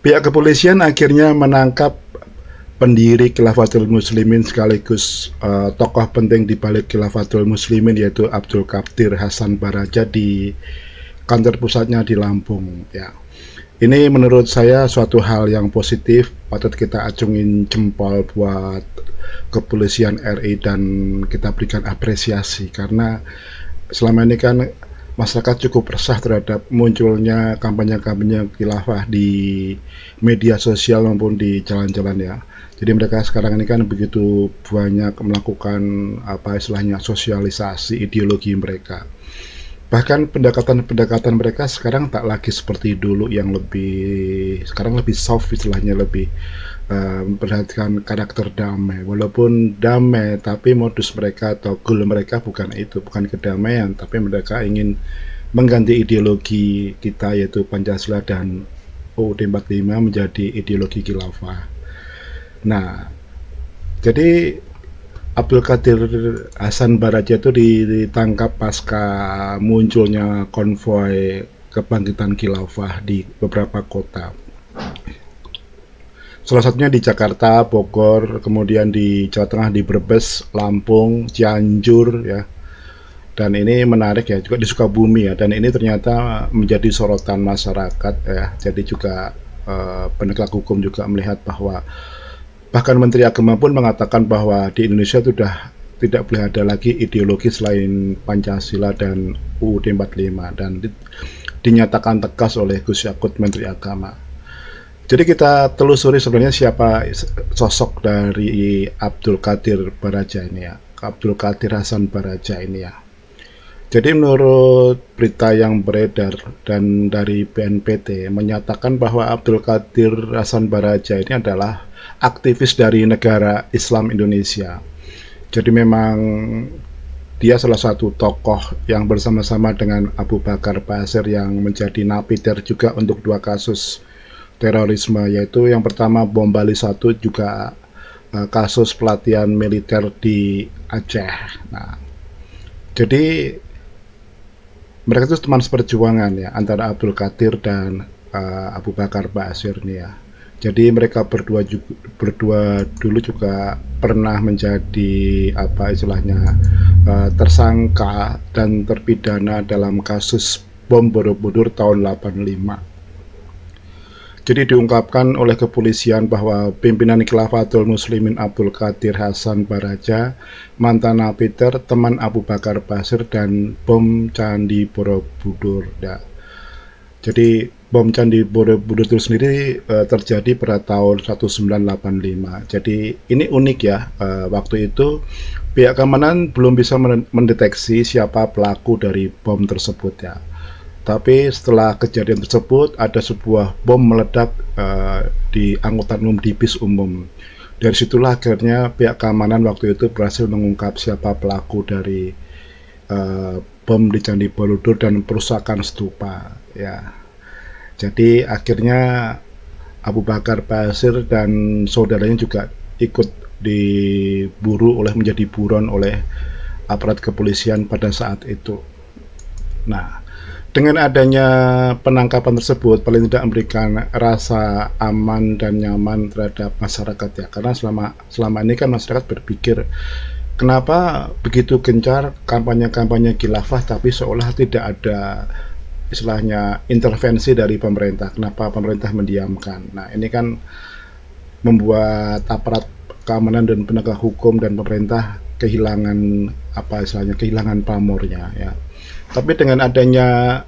Pihak kepolisian akhirnya menangkap pendiri Khilafatul Muslimin sekaligus tokoh penting di balik Khilafatul Muslimin, yaitu Abdul Qadir Hasan Baraja di kantor pusatnya di Lampung ya. Ini menurut saya suatu hal yang positif, patut kita acungin jempol buat kepolisian RI dan kita berikan apresiasi, karena selama ini kan masyarakat cukup resah terhadap munculnya kampanye-kampanye khilafah di media sosial maupun di jalan-jalan ya. Jadi mereka sekarang ini kan begitu banyak melakukan apa istilahnya sosialisasi ideologi mereka. Bahkan pendekatan-pendekatan mereka sekarang tak lagi seperti dulu yang sekarang lebih soft istilahnya, lebih memperhatikan karakter damai. Walaupun damai, tapi modus mereka atau goal mereka bukan itu, bukan kedamaian, tapi mereka ingin mengganti ideologi kita yaitu Pancasila dan UUD 45 menjadi ideologi khilafah. Nah, jadi Abdul Qadir Hasan Baraja itu ditangkap pasca munculnya konvoi kebangkitan khilafah di beberapa kota. Salah satunya di Jakarta, Bogor, kemudian di Jawa Tengah di Brebes, Lampung, Cianjur ya. Dan ini menarik ya, juga di Sukabumi ya. Dan ini ternyata menjadi sorotan masyarakat ya. Jadi juga penegak hukum juga melihat bahwa bahkan Menteri Agama pun mengatakan bahwa di Indonesia sudah tidak boleh ada lagi ideologi selain Pancasila dan UUD 45, dan dinyatakan tegas oleh Gus Yakut Menteri Agama. Jadi kita telusuri sebenarnya siapa sosok dari Abdul Qadir Baraja ini ya, Abdul Qadir Hasan Baraja ini ya. Jadi menurut berita yang beredar dan dari BNPT menyatakan bahwa Abdul Qadir Hasan Baraja ini adalah aktivis dari negara Islam Indonesia. Jadi memang dia salah satu tokoh yang bersama-sama dengan Abu Bakar Basir yang menjadi napiter juga untuk 2 kasus terorisme, yaitu yang pertama bom Bali 1, juga kasus pelatihan militer di Aceh. Nah, jadi mereka itu teman seperjuangan ya antara Abdul Qadir dan Abu Bakar Basir nih ya. Jadi mereka berdua dulu juga pernah menjadi apa istilahnya tersangka dan terpidana dalam kasus bom Borobudur tahun 85. Jadi diungkapkan oleh kepolisian bahwa pimpinan Khilafatul Muslimin Abdul Qadir Hasan Baraja, mantan napiter, teman Abu Bakar Basir, dan bom Candi Borobudur. Ya. Jadi bom Candi Borobudur itu sendiri terjadi pada tahun 1985. Jadi ini unik ya, waktu itu pihak keamanan belum bisa mendeteksi siapa pelaku dari bom tersebut ya. Tapi setelah kejadian tersebut ada sebuah bom meledak di angkutan umum, di bis umum. Dari situlah akhirnya pihak keamanan waktu itu berhasil mengungkap siapa pelaku dari bom di Candi Borobudur dan perusakan stupa ya. Jadi akhirnya Abu Bakar Basir dan saudaranya juga ikut diburu menjadi buron oleh aparat kepolisian pada saat itu. Nah, dengan adanya penangkapan tersebut paling tidak memberikan rasa aman dan nyaman terhadap masyarakat ya, karena selama ini kan masyarakat berpikir kenapa begitu gencar kampanye-kampanye khilafah tapi seolah tidak ada istilahnya intervensi dari pemerintah, kenapa pemerintah mendiamkan. Nah, ini kan membuat aparat keamanan dan penegak hukum dan pemerintah kehilangan kehilangan pamornya ya. Tapi dengan adanya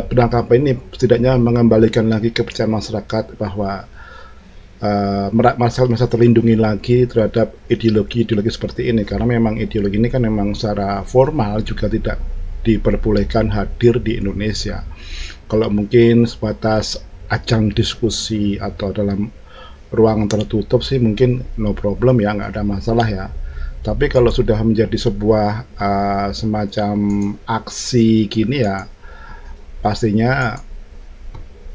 penangkapan ini setidaknya mengembalikan lagi kepercayaan masyarakat bahwa masyarakat terlindungi lagi terhadap ideologi-ideologi seperti ini, karena memang ideologi ini kan memang secara formal juga tidak diperbolehkan hadir di Indonesia. Kalau mungkin sebatas ajang diskusi atau dalam ruang tertutup sih mungkin no problem ya, nggak ada masalah ya. Tapi kalau sudah menjadi sebuah semacam aksi gini ya, pastinya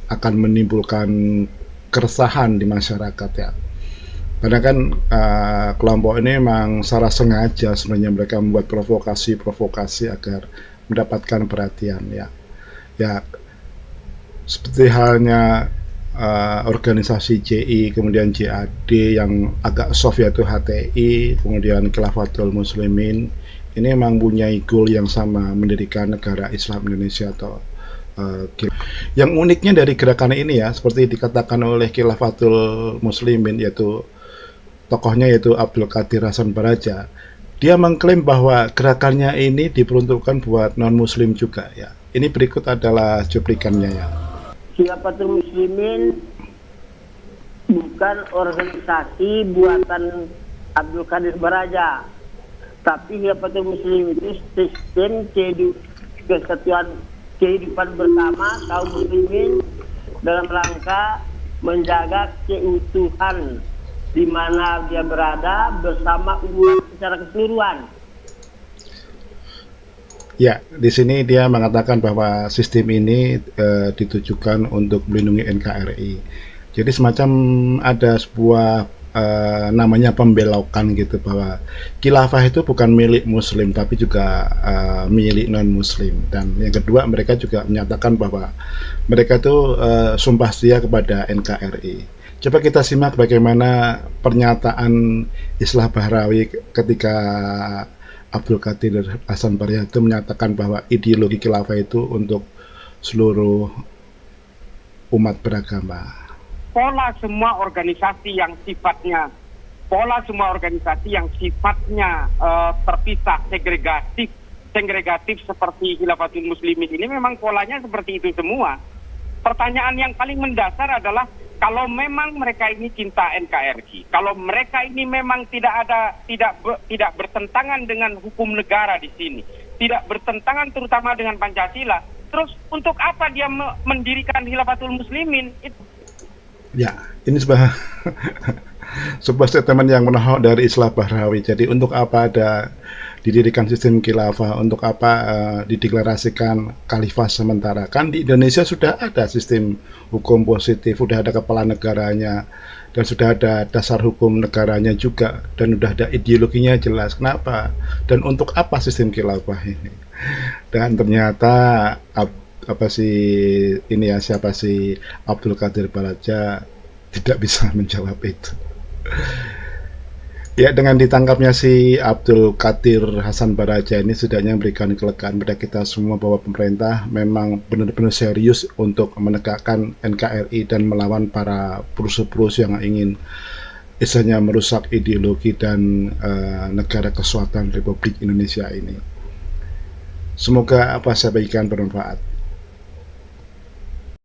akan menimbulkan keresahan di masyarakat ya. Karena kan kelompok ini memang secara sengaja sebenarnya mereka membuat provokasi agar mendapatkan perhatian ya. Ya seperti halnya organisasi JI, kemudian JAD, yang agak soft yaitu HTI, kemudian Khilafatul Muslimin. Ini memang punya goal yang sama, mendirikan negara Islam Indonesia atau yang uniknya dari gerakan ini ya, seperti dikatakan oleh Khilafatul Muslimin, yaitu tokohnya yaitu Abdul Qadir Hasan Baraja. Dia mengklaim bahwa gerakannya ini diperuntukkan buat non-muslim juga ya. Ini berikut adalah cuplikannya ya. Khilafatul Muslimin bukan organisasi buatan Abdul Qadir Baraja, tapi Khilafatul Muslimin itu sistem kesatuan kehidupan bersama kaum muslimin dalam rangka menjaga keutuhan di mana dia berada bersama umat secara keseluruhan. Ya, di sini dia mengatakan bahwa sistem ini ditujukan untuk melindungi NKRI. Jadi semacam ada sebuah namanya pembelokan gitu, bahwa khilafah itu bukan milik muslim tapi juga milik non muslim. Dan yang kedua, mereka juga menyatakan bahwa mereka itu sumpah setia kepada NKRI. Coba kita simak bagaimana pernyataan Islah Bahrawi ketika Abdul Qadir Hasan Baraja itu menyatakan bahwa ideologi khilafah itu untuk seluruh umat beragama. Pola semua organisasi yang sifatnya terpisah, segregatif seperti Khilafatul Muslimin ini memang polanya seperti itu semua. Pertanyaan yang paling mendasar adalah, kalau memang mereka ini cinta NKRI, kalau mereka ini memang tidak bertentangan dengan hukum negara di sini, tidak bertentangan terutama dengan Pancasila, terus untuk apa dia mendirikan Khilafatul Muslimin? Ya, ini sebuah statement yang menohok dari Islah Bahrawi. Jadi untuk apa ada didirikan sistem khilafah, untuk apa dideklarasikan khalifah sementara? Kan di Indonesia sudah ada sistem hukum positif, sudah ada kepala negaranya, dan sudah ada dasar hukum negaranya juga, dan sudah ada ideologinya jelas. Kenapa? Dan untuk apa sistem khilafah ini? Dan ternyata siapa sih Abdul Qadir Baraja tidak bisa menjawab itu. Ya, dengan ditangkapnya si Abdul Qadir Hasan Baraja ini setidaknya memberikan kelegaan pada kita semua bahwa pemerintah memang benar-benar serius untuk menegakkan NKRI dan melawan para perusuh-perusuh yang ingin istilahnya merusak ideologi dan negara kesatuan Republik Indonesia ini. Semoga apa saya bagikan bermanfaat.